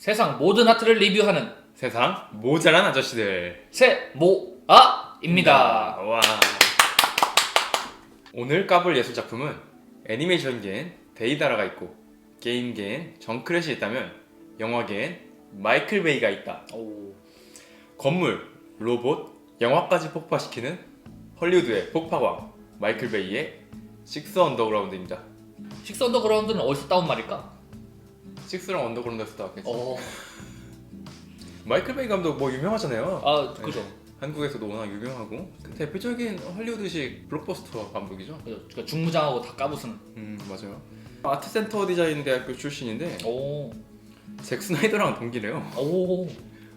세상 모든 아트를 리뷰하는 세상 모자란 아저씨들 세모아입니다. 와. 오늘 까볼 예술 작품은 애니메이션계엔 데이다라가 있고 게임계엔 정크렛이 있다면 영화계엔 마이클 베이가 있다. 오. 건물, 로봇, 영화까지 폭파시키는 헐리우드의 폭파광 마이클 베이의 식스 언더그라운드입니다. 식스 언더그라운드는 어디서 따온 말일까? 식스랑 언더그라운드에서 나왔겠죠. 어. 마이클 베이 감독 뭐 유명하잖아요. 아 그죠. 한국에서도 워낙 유명하고 대표적인 헐리우드식 블록버스터 감독이죠. 그죠. 그러니까 중무장하고 다 까부수는. 맞아요. 아트센터 디자인 대학교 출신인데 오. 잭 스나이더랑 동기래요. 오.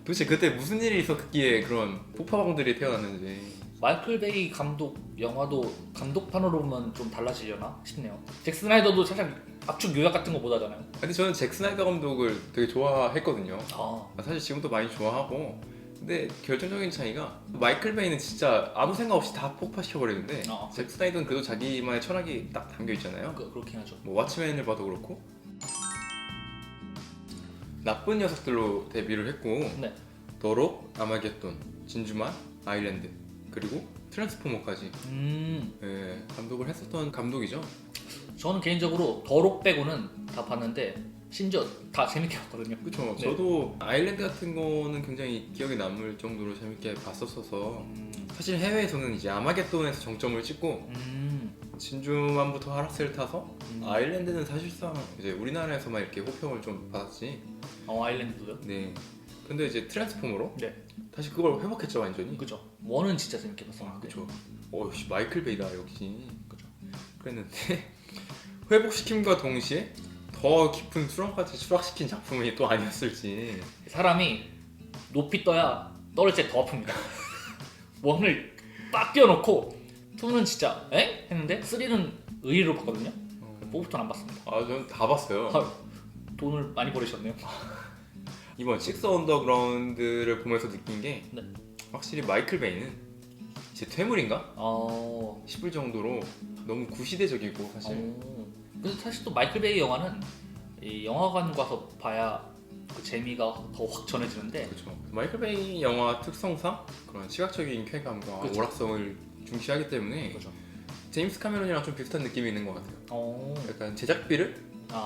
도대체 그때 무슨 일이 있었기에 그런 폭파광들이 태어났는지. 마이클 베이 감독 영화도 감독판으로 보면 좀 달라지려나 싶네요. 잭 스나이더도 살짝 압축 요약 같은 거 못 하잖아요. 근데 저는 잭 스나이더 감독을 되게 좋아했거든요. 아. 사실 지금도 많이 좋아하고. 근데 결정적인 차이가 마이클 베이는 진짜 아무 생각 없이 다 폭파시켜버리는데 잭 스나이더는 그래도 자기만의 철학이 딱 담겨있잖아요. 그렇긴 하죠. 뭐 왓츠맨을 봐도 그렇고 나쁜 녀석들로 데뷔를 했고 네. 더록, 아마겟돈, 진주만, 아일랜드 그리고 트랜스포머까지 감독을 했었던 감독이죠. 저는 개인적으로 더록 빼고는 다 봤는데 심지어 다 재밌게 봤거든요. 그렇죠. 네. 저도 아일랜드 같은 거는 굉장히 기억에 남을 정도로 재밌게 봤었어서 사실 해외에서는 이제 아마겟돈에서 정점을 찍고 진주만부터 하락세를 타서 아일랜드는 사실상 이제 우리나라에서만 이렇게 호평을 좀 받았지. 아일랜드도요? 네. 근데 이제 트랜스포머로 네. 다시 그걸 회복했죠 완전히. 그죠. 원은 진짜 재밌게 봤었는데. 그렇죠. 어씨 마이클 베이다 역시. 그죠. 그랬는데 회복시킴과 동시에 더 깊은 수렁까지 추락시킨 작품이 또 아니었을지. 사람이 높이 떠야 떨어질 때 더 아픕니다. 원을 딱 띄워놓고 2는 진짜 에? 했는데 3는 의리로 봤거든요. 4부터는 안 봤습니다. 아 저는 다 봤어요. 돈을 많이 버리셨네요. 이번 식스 언더그라운드를 보면서 느낀 게 네. 확실히 마이클 베이는 제 퇴물인가 어... 싶을 정도로 너무 구시대적이고 사실. 근데 사실 또 마이클 베이 영화는 이 영화관 가서 봐야 그 재미가 더 확 전해지는데. 그렇죠. 마이클 베이 영화 특성상 그런 시각적인 쾌감과 그쵸. 오락성을 중시하기 때문에 그죠. 제임스 카메론이랑 좀 비슷한 느낌이 있는 것 같아요. 약간 제작비를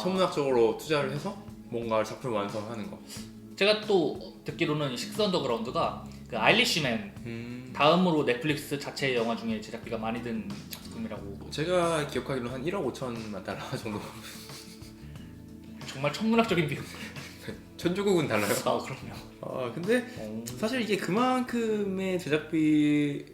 천문학적으로 투자를 해서 뭔가 작품을 완성하는 거. 제가 또 듣기로는 식스 언더그라운드가 그 아일리시맨 다음으로 넷플릭스 자체 영화 중에 제작비가 많이 든 작품이라고. 제가 기억하기로는 한 1억 5천만 달러 정도. 정말 천문학적인 비용. 천조국은 달라요. 아 그럼요. 근데 사실 이게 그만큼의 제작비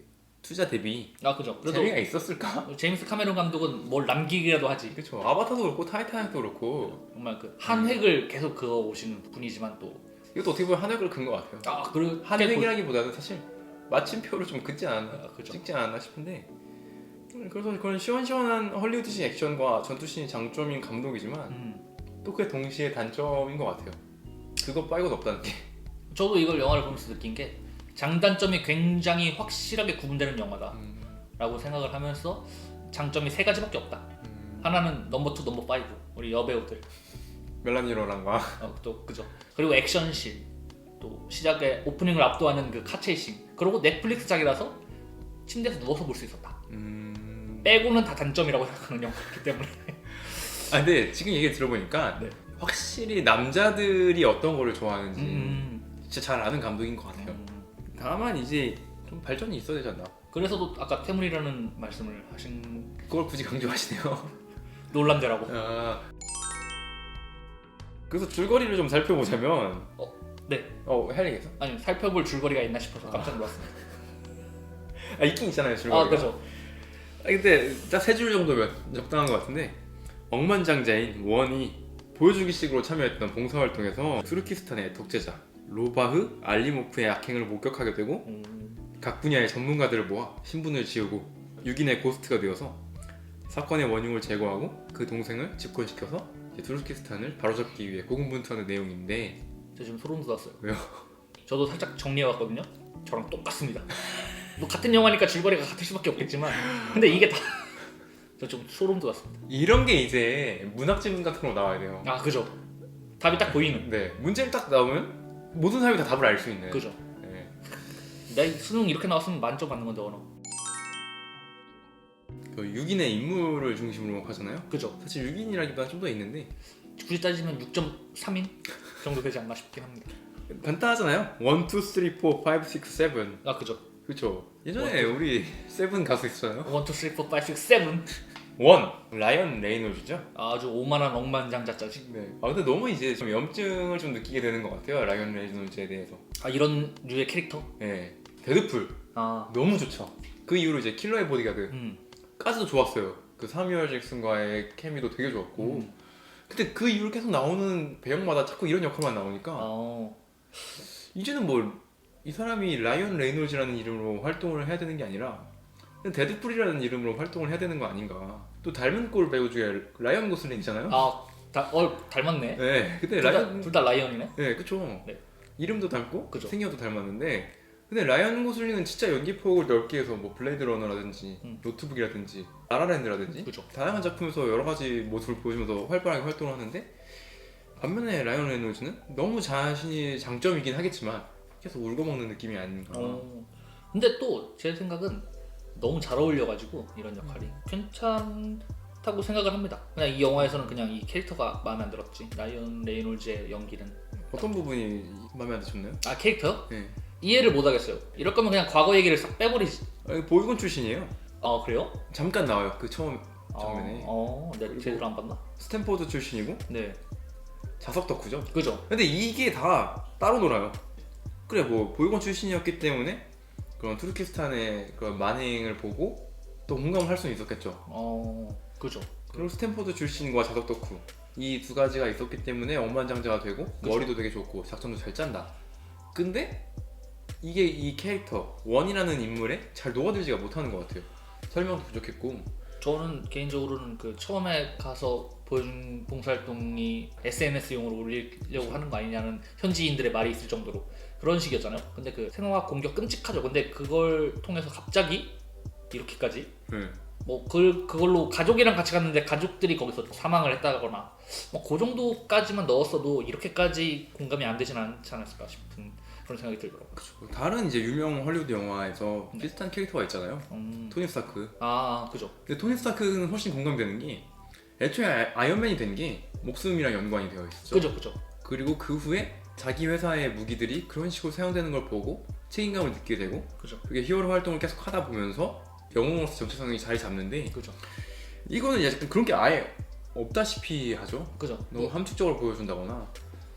투자 대비 그죠. 그래도 재미가 있었을까? 제임스 카메론 감독은 뭘 남기기라도 하지. 그렇죠. 아바타도 그렇고 타이타닉도 그렇고 정말 그 한 획을 계속 그어 오시는 분이지만 또 이것도 어떻게 보면 한 획을 긋은 것 같아요. 그리고 한 획이라기보다는 사실 마침표를 좀 긋지 않았나, 그죠. 찍지 않았나 싶은데 그래서 그런 시원시원한 헐리우드식 액션과 전투씬이 장점인 감독이지만 또 그게 동시에 단점인 것 같아요. 그거 빠이고는 없다는 게. 저도 이걸 영화를 보면서 느낀 게 장단점이 굉장히 확실하게 구분되는 영화다 라고 생각을 하면서 장점이 3가지밖에 없다. 하나는 넘버 2, 넘버 5 우리 여배우들 멜라니 로란과 또 그죠. 그리고 액션씬, 또 시작에 오프닝을 압도하는 그 카체이싱, 그리고 넷플릭스작이라서 침대에서 누워서 볼 수 있었다. 빼고는 다 단점이라고 생각하는 영화이기 때문에. 근데 지금 얘기 들어보니까 네. 확실히 남자들이 어떤 거를 좋아하는지 진짜 잘 아는 감독인 것 같아요. 다만 이제 좀 발전이 있어야 되지 않나. 그래서도 아까 퇴물이라는 말씀을 하신. 그걸 굳이 강조하시네요. 놀람대라고. 그래서 줄거리를 좀 살펴보자면 네. 할 얘기 있어? 아니 살펴볼 줄거리가 있나 싶어서 깜짝 놀랐습니다. 있긴 있잖아요 줄거리가. 그죠. 근데 딱 3줄 정도면 적당한 것 같은데 억만장자인 원이 보여주기식으로 참여했던 봉사활동에서 투르키스탄의 독재자 로바흐 알리모프의 악행을 목격하게 되고 각 분야의 전문가들을 모아 신분을 지우고 6인의 고스트가 되어서 사건의 원흉을 제거하고 그 동생을 집권시켜서 투르키스탄을 바로잡기 위해 고군분투하는 내용인데. 저 지금 소름 돋았어요. 왜요? 저도 살짝 정리해왔거든요. 저랑 똑같습니다. 뭐 같은 영화니까 줄거리가 같을 수밖에 없겠지만 근데 이게 다 저 좀 소름 돋았습니다. 이런 게 이제 문학지문 같은 거 나와야 돼요. 그죠. 답이 딱 보이는. 네, 문제를 딱 나오면 모든 사람이 다 답을 알 수 있는. 그죠. 네. 내 수능 이렇게 나왔으면 만점 받는 건데 언어. 그 6인의 인물을 중심으로 하잖아요. 그죠. 사실 6인이라기보다 좀 더 있는데 굳이 따지면 6.3인 정도 되지 않나 싶긴 합니다. 간단하잖아요. 1, 2, 3, 4, 5, 6, 7. 아 그죠. 그렇죠. 예전에 우리 세븐 가수 있었잖아요. 1, 2, 3, 4, 5, 6, 7. 1 라이언 레이놀즈죠. 아주 오만한 억만장자짜지. 네. 아 근데 너무 이제 좀 염증을 좀 느끼게 되는 것 같아요. 라이언 레이놀즈에 대해서. 아 이런 류의 캐릭터? 네. 데드풀 아 너무 좋죠. 그 이후로 이제 킬러의 보디가드 음. 까지도 좋았어요. 그 사뮤엘 잭슨과의 케미도 되게 좋았고. 근데 그 이후로 계속 나오는 배역마다 자꾸 이런 역할만 나오니까 이제는 뭐 이 사람이 라이언 레이놀즈라는 이름으로 활동을 해야 되는 게 아니라 그냥 데드풀이라는 이름으로 활동을 해야 되는 거 아닌가. 또 닮은 꼴 배우 중에 라이언 고슬링 있잖아요. 닮았네. 네. 근데 라이언 둘 다 라이언이네. 네, 그쵸. 네. 이름도 닮고 그죠. 생겨도 닮았는데 근데 라이언 고슬링은 진짜 연기 폭을 넓게 해서 뭐 블레이드 러너라든지 노트북이라든지 라라랜드라든지 그죠. 다양한 작품에서 여러 가지 모습을 보여주면서 활발하게 활동을 하는데 반면에 라이언 레이놀즈는 너무 자신이 장점이긴 하겠지만 계속 울고먹는 느낌이 아닌가. 근데 또 제 생각은 너무 잘 어울려가지고 이런 역할이 괜찮다고 생각을 합니다. 그냥 이 영화에서는 그냥 이 캐릭터가 마음에 안 들었지. 라이언 레이놀즈의 연기는. 어떤 부분이 마음에 안 드셨나요? 아 캐릭터요? 네. 이해를 못 하겠어요. 이럴 거면 그냥 과거 얘기를 싹 빼버리지. 보이건 출신이에요. 아 그래요? 잠깐 나와요. 그 처음 장면에. 네, 제대로 안 봤나? 스탠포드 출신이고 네. 자석 덕후죠. 그죠. 근데 이게 다 따로 놀아요. 그래 뭐 보이건 출신이었기 때문에 그런 투르키스탄의 그런 만행을 보고 또 공감을 할 수는 있었겠죠. 그죠. 그리고 스탠포드 출신과 자석 덕후 이 두 가지가 있었기 때문에 억만장자가 되고 그쵸. 머리도 되게 좋고 작전도 잘 짠다. 근데 이게 이 캐릭터 원이라는 인물에 잘 녹아들지가 못하는 것 같아요. 설명도 부족했고. 저는 개인적으로는 그 처음에 가서 보여준 봉사활동이 SNS용으로 올리려고 하는 거 아니냐는 현지인들의 말이 있을 정도로 그런 식이었잖아요. 근데 그 생화학 공격 끔찍하죠. 근데 그걸 통해서 갑자기 이렇게까지 뭐 그걸로 가족이랑 같이 갔는데 가족들이 거기서 사망을 했다거나 뭐 그 정도까지만 넣었어도 이렇게까지 공감이 안 되진 않지 않았을까 싶은 그런 생각이 들더라고요. 그쵸. 다른 이제 유명 헐리우드 영화에서 비슷한 캐릭터가 있잖아요. 토니 스타크. 그죠. 근데 토니 스타크는 훨씬 공감되는 게 애초에 아이언맨이 된 게 목숨이랑 연관이 되어 있었죠. 그죠. 그리고 그 후에 자기 회사의 무기들이 그런 식으로 사용되는 걸 보고 책임감을 느끼게 되고 그죠. 그게 히어로 활동을 계속 하다 보면서 영웅으로서 정체성이 자리 잡는데 그죠. 이거는 약간 그런 게 아예 없다시피 하죠. 그죠. 너무 함축적으로 보여준다거나.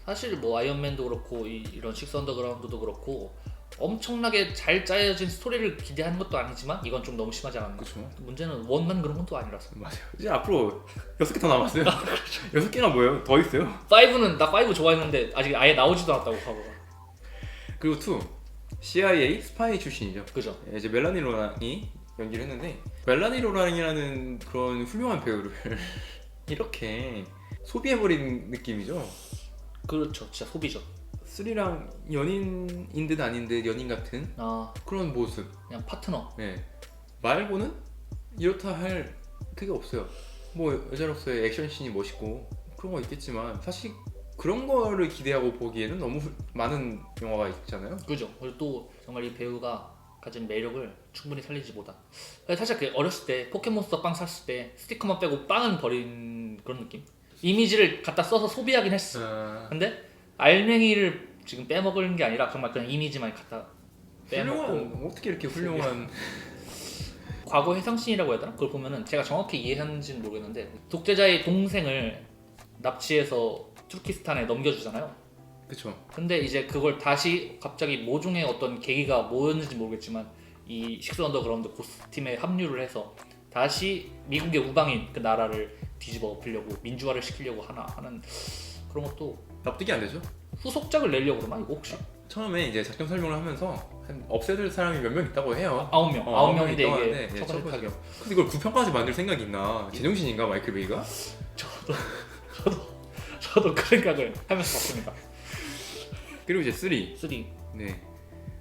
사실 뭐 아이언맨도 그렇고 이런 식스 언더그라운드도 그렇고 엄청나게 잘 짜여진 스토리를 기대하는 것도 아니지만 이건 좀 너무 심하지 않았나. 그렇죠. 문제는 원만 그런 건 또 아니라서. 맞아요. 이제 앞으로 6개 더 남았어요. 6개가 뭐예요? 더 있어요. 5는 나 5 좋아했는데 아직 아예 나오지도 않았다고 과거가. 그리고 2 CIA 스파이 출신이죠. 그죠. 이제 멜라니 로랑이 연기를 했는데 멜라니 로랑이라는 그런 훌륭한 배우를 이렇게 소비해버린 느낌이죠. 그렇죠. 진짜 소비죠. 3랑 연인인 듯 아닌 듯 연인 같은 그런 모습. 그냥 파트너. 네. 말고는 이렇다 할 그게 없어요. 뭐 여자로서의 액션씬이 멋있고 그런 거 있겠지만 사실 그런 거를 기대하고 보기에는 너무 많은 영화가 있잖아요. 그죠. 그리고 또 정말 이 배우가 가진 매력을 충분히 살리지 못한. 살짝 그 어렸을 때 포켓몬스터 빵 샀을 때 스티커만 빼고 빵은 버린 그런 느낌. 이미지를 갖다 써서 소비하긴 했어. 근데 알맹이를 지금 빼먹은 게 아니라 정말 그냥 이미지만 갖다 빼먹고. 어떻게 이렇게 훌륭한 과거 해상신이라고 해야 되나? 그걸 보면은 제가 정확히 이해했는지는 모르겠는데 독재자의 동생을 납치해서 투르키스탄에 넘겨주잖아요. 그쵸. 근데 이제 그걸 다시 갑자기 모종의 어떤 계기가 뭐였는지 모르겠지만 이 식스 언더그라운드 고스팀에 합류를 해서 다시 미국의 우방인 그 나라를 뒤집어 엎으려고 민주화를 시키려고 하는 그런 것도 납득이 안 되죠. 후속작을 내려고 그러나 이거 혹시? 처음에 이제 작전 설명을 하면서 한 없애줄 사람이 몇 명 있다고 해요. 9명. 9명인데 이게 첫 첫 번째 타격. 근데 이걸 9편까지 만들 생각이 있나? 제정신인가 마이클 베이가? 저도 그 생각을 하면서 봤습니다. 그리고 이제 3. 네.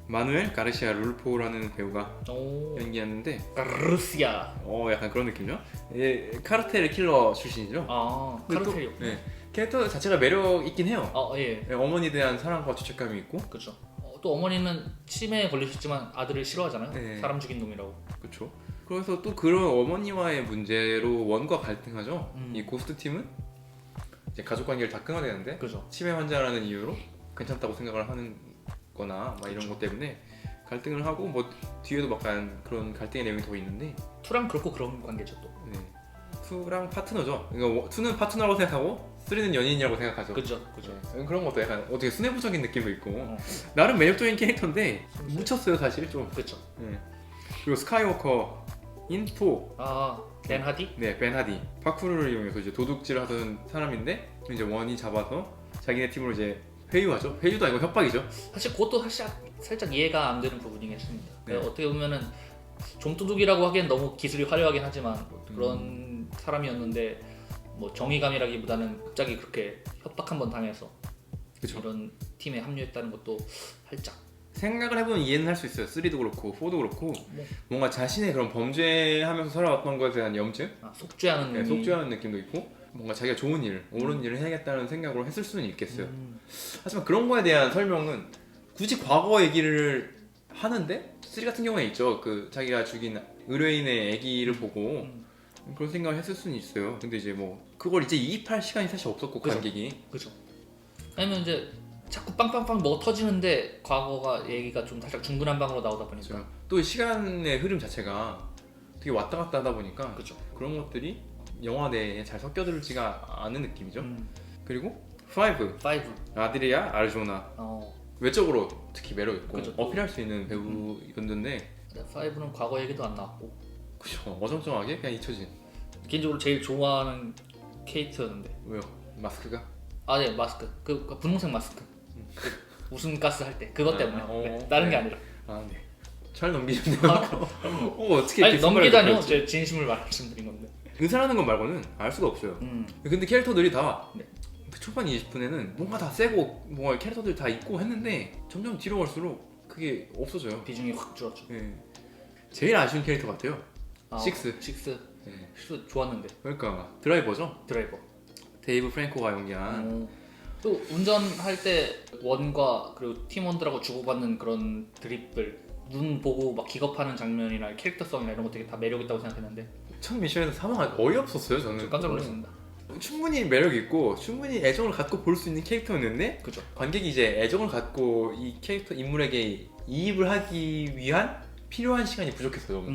마누엘 가르시아 룰포라는 배우가 연기했는데 가르시아. 약간 그런 느낌이죠. 카르텔 킬러 출신이죠. 카르텔이요. 네. 캐릭터 자체가 매력 있긴 해요. 예. 네, 어머니에 대한 사랑과 죄책감이 있고. 그렇죠. 또 어머니는 치매에 걸리셨지만 아들을 싫어하잖아요. 네. 사람 죽인 놈이라고. 그렇죠. 그래서 또 그런 어머니와의 문제로 원과 갈등하죠. 이 고스트 팀은 이제 가족 관계를 다 끊어야 되는데 그죠. 치매 환자라는 이유로 괜찮다고 생각을 하는 거나 막 이런 것 때문에 갈등을 하고 뭐 뒤에도 막 약간 그런 갈등의 내용이 더 있는데 투랑 그렇고 그런 관계죠 또. 네. 2랑 파트너죠. 그러니까 2는 파트너라고 생각하고 3는 연인이라고 생각하죠. 그죠. 네. 그런 것도 약간 어떻게 수뇌부적인 느낌도 있고 어. 나름 매력적인 캐릭터인데 묻혔어요 사실 좀. 그렇죠. 네. 그리고 스카이워커인 4. 벤 하디? 네, 벤 하디. 파쿠르를 이용해서 이제 도둑질을 하던 사람인데 이제 원이 잡아서 자기네 팀으로 이제 회유하죠. 회유도 아니고 협박이죠. 사실 그것도 살짝 이해가 안 되는 부분이긴 했습니다. 네. 어떻게 보면은 좀도둑이라고 하기엔 너무 기술이 화려하긴 하지만 그런 사람이었는데 뭐 정의감이라기보다는 갑자기 그렇게 협박 한번 당해서 그쵸. 이런 팀에 합류했다는 것도 살짝 생각을 해보면 이해는 할 수 있어요. 3도 그렇고 4도 그렇고 뭐. 뭔가 자신의 그런 범죄하면서 살아왔던 것에 대한 염증, 속죄하는 네, 속죄하는 느낌도 있고 뭔가 자기가 좋은 일, 옳은 일을 해야겠다는 생각으로 했을 수는 있겠어요. 하지만 그런 거에 대한 설명은 굳이 과거 얘기를 하는데 3 같은 경우에 있죠. 그 자기가 죽인 의뢰인의 아기를 보고 그런 생각을 했을 수는 있어요. 근데 이제 뭐 그걸 이제 이입할 시간이 사실 없었고 그죠. 관객이. 그죠. 아니면 이제 자꾸 빵빵빵 뭐가 터지는데 과거가 얘기가 좀 살짝 중구난방으로 나오다 보니까 그렇죠. 또 시간의 흐름 자체가 되게 왔다 갔다 하다 보니까 그죠. 그런 것들이 영화 내에 잘 섞여들지가 않은 느낌이죠. 그리고 5 5 아드리아 아르조나 외적으로 특히 매력 있고 그죠. 어필할 수 있는 배우였는데 5는 과거 얘기도 안 나왔고 그죠. 어정쩡하게 그냥 잊혀진. 개인적으로 제일 좋아하는 캐릭터였는데 왜요? 마스크가? 네 마스크 그 분홍색 마스크 그 웃음 가스 할 때 그것 때문에 네, 다른 게 아니라 네. 잘 넘기셨네요. 어떻게 아니 이렇게 손가락을 넘기다뇨 펼치- 제 진심을 말씀드린 건데 의사라는 건 말고는 알 수가 없어요. 근데 캐릭터들이 다 네. 그 초반 20분에는 뭔가 다 세고 뭔가 캐릭터들 다 있고 했는데 점점 뒤로 갈수록 그게 없어져요. 비중이 확 줄었죠. 네. 제일 아쉬운 캐릭터 같아요. 6. 6 네. 6 좋았는데 그러니까 드라이버죠. 드라이버 데이브 프랭코가 연기한. 또 운전할 때 원과 그리고 팀원들하고 주고받는 그런 드립들 눈 보고 막 기겁하는 장면이나 캐릭터성이나 이런 거 되게 다 매력 있다고 생각했는데 첫 미션에서 사망 어이없었어요 저는. 깜짝 놀랐습니다. 충분히 매력 있고 충분히 애정을 갖고 볼 수 있는 캐릭터였는데 그죠. 관객이 이제 애정을 갖고 이 캐릭터 인물에게 이입을 하기 위한 필요한 시간이 부족했어요.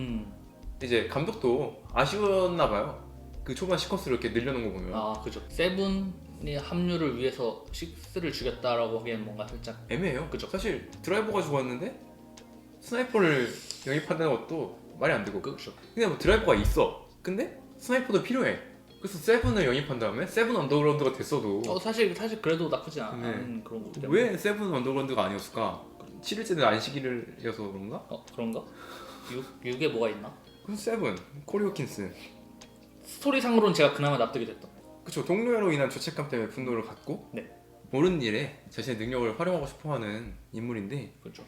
이제 감독도 아쉬웠나 봐요. 그 초반 시퀀스를 이렇게 늘려놓은 거 보면 그죠. 세븐이 합류를 위해서 6를 죽였다라고 하기엔 뭔가 살짝 애매해요. 그죠. 사실 드라이버가 죽었는데 스나이퍼를 영입한다는 것도 말이 안 되고 그죠. 근데 뭐 드라이버가 있어. 근데 스나이퍼도 필요해. 그래서 세븐을 영입한 다음에 세븐 언더그라운드가 됐어도 사실 그래도 나쁘지 않은 네. 그런 거기 때문에 왜 세븐 언더그라운드가 아니었을까? 7일째는 안식일이어서 그런가? 그런가? 6에 뭐가 있나? 그래서 세븐, 코리 호킨스. 스토리상으로는 제가 그나마 납득이 됐던. 그쵸. 동료애로 인한 죄책감 때문에 분노를 갖고 네. 옳은 일에 자신의 능력을 활용하고 싶어하는 인물인데 그렇죠.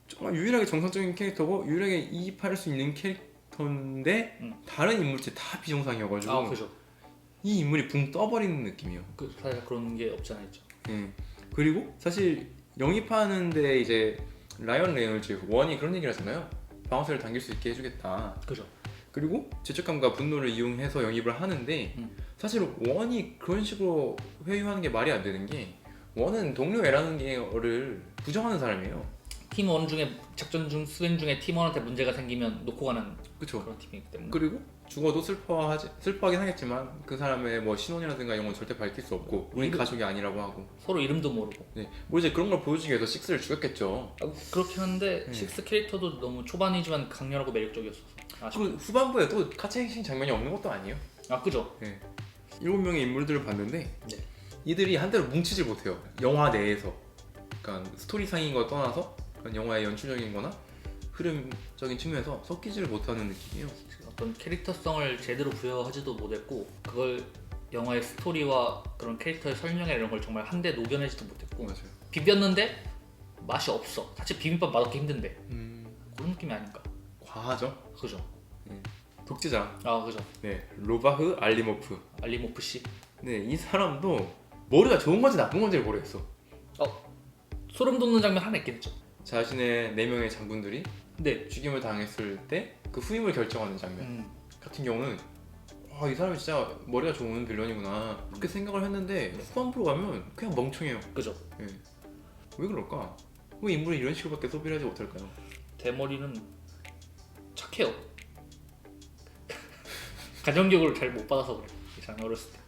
정말 유일하게 정상적인 캐릭터고 유일하게 이입할 수 있는 캐릭터인데 다른 인물들 다 비정상이어가지고 그죠. 이 인물이 붕 떠버리는 느낌이에요. 사실 그런 게 없지 않아 있죠. 그리고 사실 영입하는데 이제 라이언 레이놀즈 원이 그런 얘기를 하잖아요. 방아쇠를 당길 수 있게 해주겠다. 그죠. 그리고 죄책감과 분노를 이용해서 영입을 하는데 사실 원이 그런 식으로 회유하는 게 말이 안 되는 게 원은 동료애라는 거를 부정하는 사람이에요. 팀원 중에 작전 중 수행 중에 팀원한테 문제가 생기면 놓고 가는 그쵸. 그런 팀이기 때문에. 그리고 죽어도 슬퍼하긴 하겠지만 그 사람의 뭐 신원이라든가 이런 건 절대 밝힐 수 없고 우리 가족이 아니라고 하고 서로 이름도 모르고. 네. 뭐 이제 그런 걸 보여주기 위해서 6를 죽였겠죠. 그렇긴 한데 6 캐릭터도 너무 초반이지만 강렬하고 매력적이었어서. 그 후반부에 또 카체 행신 장면이 없는 것도 아니에요. 그죠. 네. 7명의 인물들을 봤는데 네. 이들이 한대로 뭉치질 못해요. 영화 내에서. 그러니까 스토리상인 거 떠나서 영화의 연출적인 거나 흐름적인 측면에서 섞이지를 못하는 느낌이에요. 어떤 캐릭터성을 제대로 부여하지도 못했고 그걸 영화의 스토리와 그런 캐릭터의 설명이나 이런 걸 정말 한데 녹여내지도 못했고 맞아요. 비볐는데 맛이 없어. 사실 비빔밥 맛없기 힘든데 그런 느낌이 아닌가. 과하죠. 그죠. 독재자. 그죠. 네, 로바흐 알리모프. 알리모프 씨. 근데 이 사람도 머리가 좋은 건지 나쁜 건지를 모르겠어. 소름 돋는 장면 하나 있긴 했죠. 자신의 4명의 장군들이 근데 죽임을 당했을 때 그 후임을 결정하는 장면 같은 경우는 이 사람이 진짜 머리가 좋은 빌런이구나 그렇게 생각을 했는데 후반부로 가면 그냥 멍청해요. 그죠. 예. 왜 그럴까? 왜 인물이 이런 식으로밖에 소비를 하지 못할까요? 대머리는 착해요. 가정교육을 잘 못 받아서 그래. 잘 어렸을 때.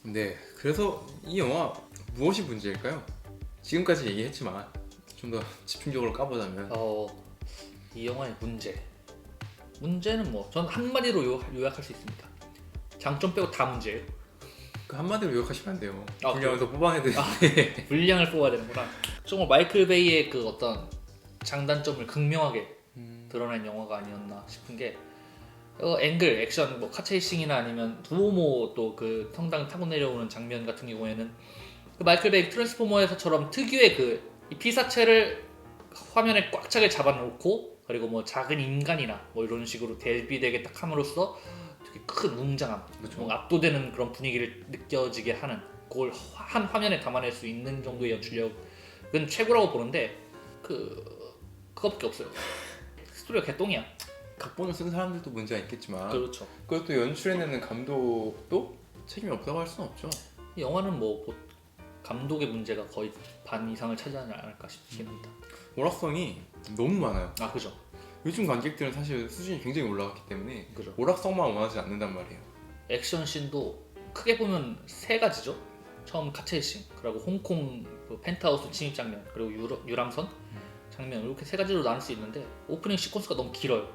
네, 그래서 이 영화 무엇이 문제일까요? 지금까지 얘기했지만 좀 더 집중적으로 까보자면 이 영화의 문제는 뭐 전 한마디로 요약할 수 있습니다. 장점 빼고 다 문제예요. 그 한마디로 요약하시면 안 돼요. 아, 분량에서 뽑아내야 되는데 분량을 뽑아야 되는구나. 정말 마이클 베이의 그 어떤 장단점을 극명하게 드러낸 영화가 아니었나 싶은 게 앵글, 액션, 뭐 카체이싱이나 아니면 두오모 또 그 성당 타고 내려오는 장면 같은 경우에는 그 마이클 베이 트랜스포머에서처럼 특유의 그 이 피사체를 화면에 꽉 차게 잡아놓고 그리고 뭐 작은 인간이나 뭐 이런 식으로 대비되게 딱 함으로써 되게 큰 웅장함, 그쵸. 뭔가 압도되는 그런 분위기를 느껴지게 하는 그걸 한 화면에 담아낼 수 있는 정도의 연출력은 최고라고 보는데 그거밖에 없어요. 스토리가 개똥이야. 각본을 쓴 사람들도 문제가 있겠지만 그렇죠. 그것도 연출해내는 감독도 책임이 없다고 할 수는 없죠. 이 영화는 뭐 감독의 문제가 거의 반 이상을 차지하지 않을까 싶긴 합니다. 오락성이 너무 많아요. 아 그죠. 요즘 관객들은 사실 수준이 굉장히 올라갔기 때문에 그죠. 오락성만 원하지 않는단 말이에요. 액션 씬도 크게 보면 세 가지죠. 처음 카체이싱, 그리고 홍콩 그 펜트하우스 침입 장면, 그리고 유람선 장면 이렇게 세 가지로 나눌 수 있는데 오프닝 시퀀스가 너무 길어요.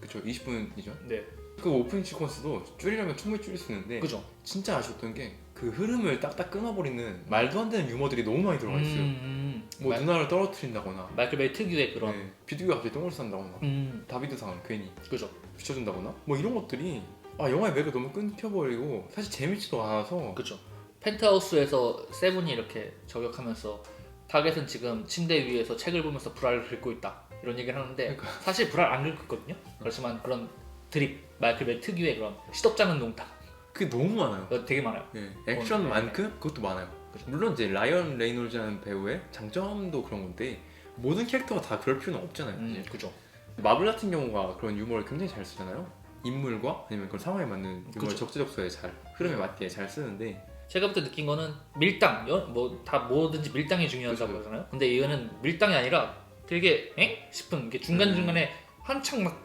그쵸. 20분이죠. 네. 그 오프닝 시퀀스도 줄이려면 충분히 줄일 수 있는데 그죠. 진짜 아쉬웠던 게 그 흐름을 딱딱 끊어버리는 말도 안 되는 유머들이 너무 많이 들어가 있어요. 뭐 누나를 떨어뜨린다거나 마이클 베이 특유의 그런 비둘기가 갑자기 똥을 싼다거나 다비드상 괜히 그죠. 비춰준다거나 뭐 이런 것들이 영화의 맥을 너무 끊겨버리고 사실 재밌지도 않아서 그죠. 펜트하우스에서 세븐이 이렇게 저격하면서 타겟은 지금 침대 위에서 책을 보면서 불알을 긁고 있다 이런 얘기를 하는데 사실 불알 안 긁고 있거든요. 그렇지만 그런 드립, 마이클 베이 특유의 그런 시덥잖은 농담 그게 너무 많아요. 그거 되게 많아요. 액션만큼 그것도 많아요. 그죠. 물론 이제 라이언 레이놀즈라는 배우의 장점도 그런 건데 모든 캐릭터가 다 그럴 필요는 없잖아요. 사실. 그죠. 마블 같은 경우가 그런 유머를 굉장히 잘 쓰잖아요. 인물과 아니면 그런 상황에 맞는 유머를 그죠. 적재적소에 잘 흐름에 맞게 잘 쓰는데 제가 그때 느낀 거는 밀당, 뭐 다 뭐든지 밀당이 중요하다고 그죠. 하잖아요. 근데 이거는 밀당이 아니라 되게 엥? 싶은 게 중간중간에 한창 막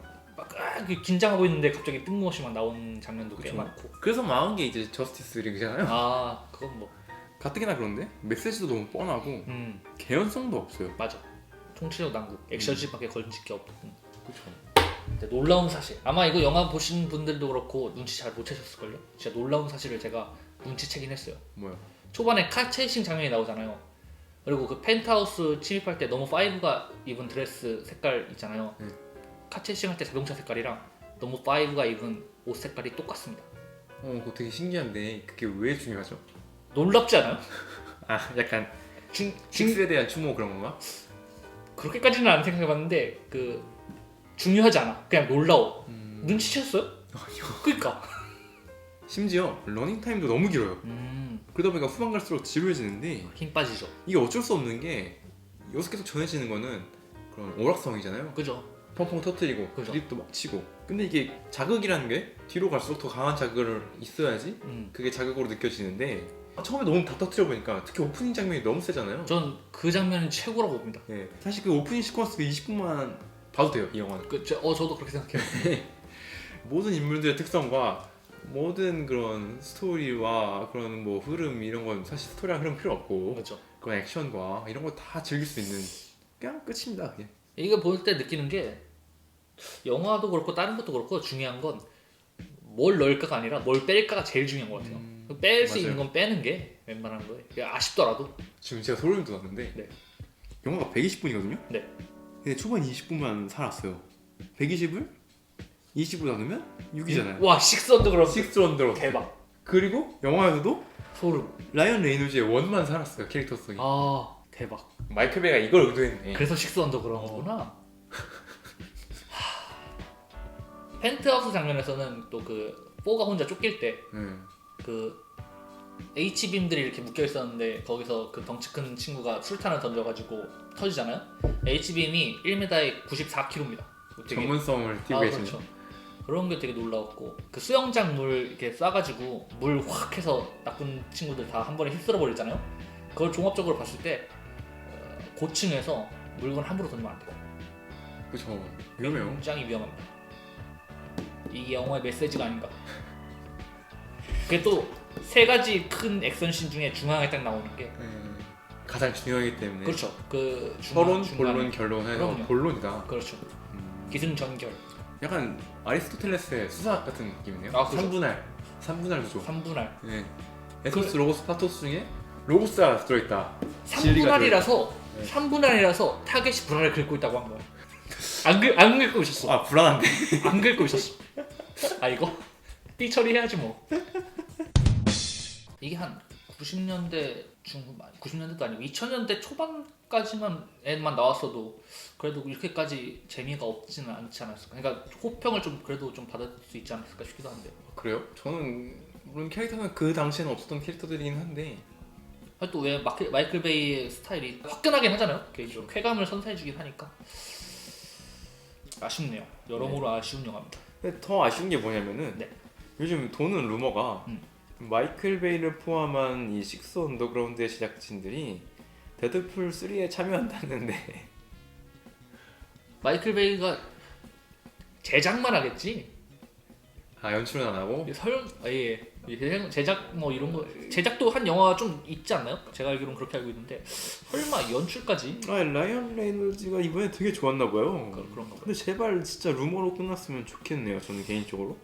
긴장하고 있는데 갑자기 뜬금없이 막 나오는 장면도 꽤 그쵸. 많고. 그래서 망한 게 이제 저스티스 리그잖아요. 그건 뭐 가뜩이나 그런데 메시지도 너무 뻔하고 개연성도 없어요. 맞아. 통치력 난국, 액션씬밖에 걸칠 게 없던. 그렇죠. 근데 놀라운 사실. 아마 이거 영화 보신 분들도 그렇고 눈치 잘 못 채셨을걸요? 진짜 놀라운 사실을 제가 눈치채긴 했어요. 뭐야? 초반에 카 체이싱 장면이 나오잖아요. 그리고 그 펜트하우스 침입할 때 너무 파이브가 입은 드레스 색깔 있잖아요. 카 체이싱 할 때 자동차 색깔이랑 너무 파이브가 입은 옷 색깔이 똑같습니다. 그거 되게 신기한데 그게 왜 중요하죠? 놀랍지 않아요? 약간 징스에 대한 추모 그런 건가? 그렇게까지는 안 생각해봤는데 중요하지 않아. 그냥 놀라워. 눈치챘어요? 그니까. 심지어 러닝 타임도 너무 길어요. 그러다 보니까 후반 갈수록 지루해지는데 힘 빠지죠. 이게 어쩔 수 없는 게 여기서 계속 전해지는 거는 그런 오락성이잖아요. 그죠. 펑펑 터뜨리고 그죠. 드립도 막 치고 근데 이게 자극이라는 게 뒤로 갈수록 더 강한 자극을 있어야지 그게 자극으로 느껴지는데 처음에 너무 다 터뜨려 보니까 특히 오프닝 장면이 너무 세잖아요. 전 그 장면이 최고라고 봅니다. 사실 그 오프닝 시퀀스 20분만 봐도 돼요, 이 영화는. 저도 그렇게 생각해요. 모든 인물들의 특성과 모든 그런 스토리와 그런 뭐 흐름 이런 건 사실 스토리랑 흐름 필요 없고 그렇죠. 그런 액션과 이런 거 다 즐길 수 있는 그냥 끝입니다. 그냥. 이거 볼 때 느끼는 게 영화도 그렇고 다른 것도 그렇고 중요한 건 뭘 넣을까가 아니라 뭘 뺄까가 제일 중요한 것 같아요. 뺄 수 있는 건 빼는 게 웬만한 거예요. 아쉽더라도. 지금 제가 소름 돋았는데 네. 영화가 120분이거든요? 네. 근데 초반 20분만 살았어요. 120을 20으로 나누면 6이잖아요. 와, 식스 언더그라운드. 식스 언더로 대박. 그리고 영화에서도 소름. 라이언 레이놀즈의 원만 살았어요. 캐릭터성이. 대박. 마이클 베이가 이걸 의도했네. 그래서 식스 언더그라운드구나. 펜트하우스 장면에서는 또 그 4가 혼자 쫓길 때 음. 그 H빔들이 이렇게 묶여 있었는데 거기서 그 덩치 큰 친구가 술탄을 던져가지고 터지잖아요. H빔이 1m에 94kg입니다. 전문성을 띄고 계시네요. 그렇죠. 그런 게 되게 놀라웠고 그 수영장 물 이렇게 쏴가지고 물 확 해서 나쁜 친구들 다 한 번에 휩쓸어 버리잖아요. 그걸 종합적으로 봤을 때 고층에서 물건 함부로 던지면 안 돼요. 그렇죠. 위험해요. 굉장히 위험합니다. 이게 영화의 메시지가 아닌가. 그게 또 세 가지 큰 액션씬 중에 중앙에 딱 나오는 게 가장 중요하기 때문에. 그렇죠. 그 서론, 중간- 본론, 결론해서 그럼요. 본론이다. 그렇죠. 기승전결. 약간 아리스토텔레스의 수사학 같은 느낌이네요. 아, 그렇죠. 3분할 구조. 3분할. 네. 에토스, 로고스, 파토스 중에 로고스가 들어있다. 3분할이라서 네. 3분할이라서 타겟이 불안을 긁고 있다고 한 거예요. 안 긁고 있었어. 아 불안한데. 안 긁고 있었어. 아 이거 삐 처리해야지 뭐. 이게 한 90년대 중후반, 90년대도 아니고 2000년대 초반까지만 나왔어도 그래도 이렇게까지 재미가 없지는 않지 않았을까. 그러니까 호평을 좀 그래도 좀 받을 수 있지 않았을까 싶기도 한데. 그래요? 저는 물론 캐릭터는 그 당시에는 없었던 캐릭터들이긴 한데 또 왜 마이클 베이의 스타일이 화끈하긴 하잖아요. 개인적으로 쾌감을 선사해주긴 하니까 아쉽네요. 여러모로 아쉬운 영화입니다. 근데 더 아쉬운 게 뭐냐면은 네. 요즘 도는 루머가 음. 마이클 베이를 포함한 이 식스 언더그라운드의 제작진들이 데드풀 3에 참여한다는데 마이클 제작만 하겠지. 아 연출은 안 하고 제작 뭐 이런 거 제작도 한 영화 좀 있지 않나요? 제가 알기로는 그렇게 알고 있는데 설마 연출까지 라이언 레이놀즈가 이번에 되게 좋았나 봐요. 그런가 봐요. 근데 제발 진짜 루머로 끝났으면 좋겠네요. 저는 개인적으로.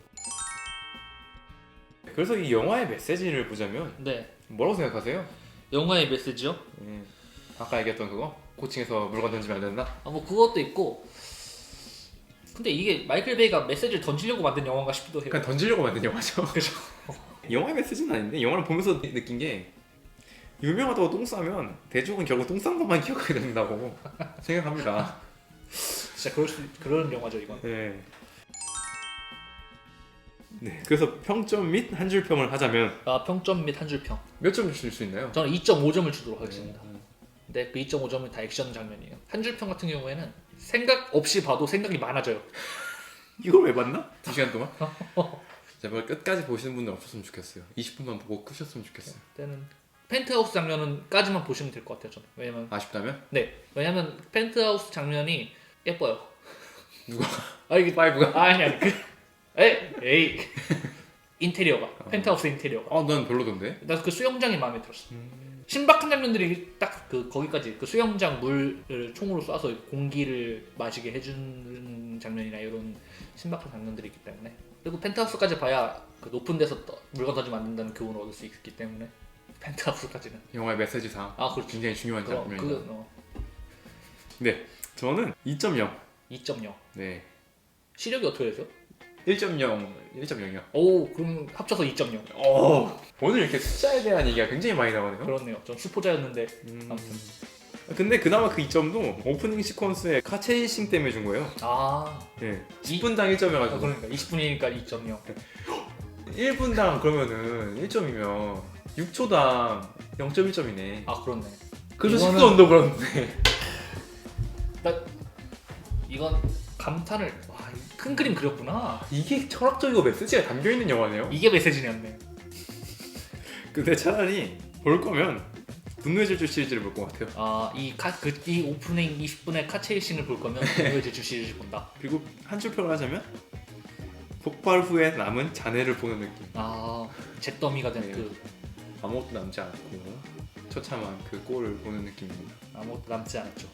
그래서 이 영화의 메시지를 보자면 네, 뭐라고 생각하세요? 영화의 메시지요? 아까 얘기했던 그거? 고층에서 물건 던지면 안 된다? 뭐 그것도 있고. 근데 이게 마이클 베이가 메시지를 던지려고 만든 영화인가 싶기도 해요. 그냥 던지려고 만든 영화죠. 그죠? 영화의 메시지는 아닌데 영화를 보면서 느낀 게 유명하다고 똥 싸면 대중은 결국 똥 싼 것만 기억하게 된다고 생각합니다. 진짜 그런 영화죠 이건. 네. 네. 그래서 평점 및 한 줄 평을 하자면 평점 및 한 줄 평. 몇 점 줄 수 있나요? 저는 2.5점을 주도록 하겠습니다. 근데 그 2.5점은 다 액션 장면이에요. 한 줄 평 같은 경우에는 생각 없이 봐도 생각이 많아져요. 이걸 왜 봤나? 2시간 동안? 제발 끝까지 보시는 분들 없었으면 좋겠어요. 20분만 보고 끄셨으면 좋겠어요. 때는 펜트하우스 장면은까지만 보시면 될 것 같아요. 저는. 왜냐면 펜트하우스 장면이 예뻐요. 누가? 이게 파이브가? 아니 에이 인테리어가 펜트하우스 인테리어가. 난 별로던데. 나 그 수영장이 마음에 들었어. 신박한 장면들이 딱 거기까지 그 수영장 물을 총으로 쏴서 공기를 마시게 해주는 장면이나 이런 신박한 장면들이 있기 때문에. 그리고 펜트하우스까지 봐야 그 높은 데서 물건 던지면 안 된다는 교훈을 얻을 수 있기 때문에 펜트하우스까지는. 영화의 메시지상 그렇죠. 굉장히 중요한 장면입니다. 네, 저는 2.0. 2.0. 네, 시력이 어떻게 되세요? 1.0이요. 오, 그럼 합쳐서 2.0. 오늘 이렇게 숫자에 대한 얘기가 굉장히 많이 나오네요. 그렇네요. 전 수포자였는데 아무튼. 근데 그나마 그 2점도 오프닝 시퀀스의 카체이싱 때문에 준 거예요. 네, 10분당 1점이어가지고. 그러니까 20분이니까 2.0. 1분당 그러면은 1점이면 6초당 0.1점이네. 그렇네. 그래서 이거는- 10도 언더그라운드네. 이건 감탄을. 큰 그림 그렸구나. 이게 철학적이고 메시지가 담겨있는 영화네요. 이게 메시지였네. 근데 차라리 볼 거면 분노의 질주 시리즈를 볼 것 같아요. 이 오프닝 20분의 카체이싱을 볼 거면 분노의 질주 시리즈를 본다. 그리고 한 줄 평을 하자면 폭발 후에 남은 잔해를 보는 느낌. 잿더미가 된 네. 그 아무것도 남지 않고 처참한 그 꼴을 보는 느낌입니다. 아무것도 남지 않았죠.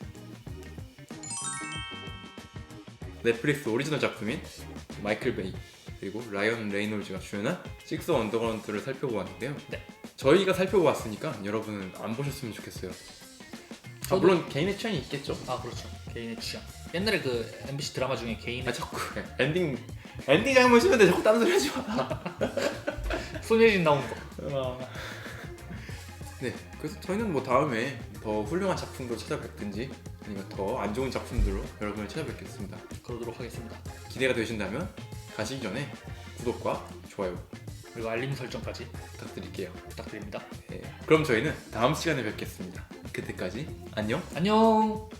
넷플릭스 오리지널 작품인 마이클 베이 그리고 라이언 레이놀즈가 주연한 식스 언더그라운드를 살펴보았는데요. 네. 저희가 살펴보았으니까 여러분은 안 보셨으면 좋겠어요. 물론 개인의 취향이 있겠죠. 그렇죠. 개인의 취향. 옛날에 그 MBC 드라마 중에 개인의 자꾸 엔딩 장면 쓰는데 자꾸 딴 소리 하지 마. 손예진 나온 거. 네, 그래서 저희는 뭐 다음에 더 훌륭한 작품으로 찾아뵙든지 아니면 더 안 좋은 작품들로 여러분을 찾아뵙겠습니다. 그러도록 하겠습니다. 기대가 되신다면 가시기 전에 구독과 좋아요 그리고 알림 설정까지 부탁드릴게요. 부탁드립니다. 네. 그럼 저희는 다음 시간에 뵙겠습니다. 그때까지 안녕. 안녕.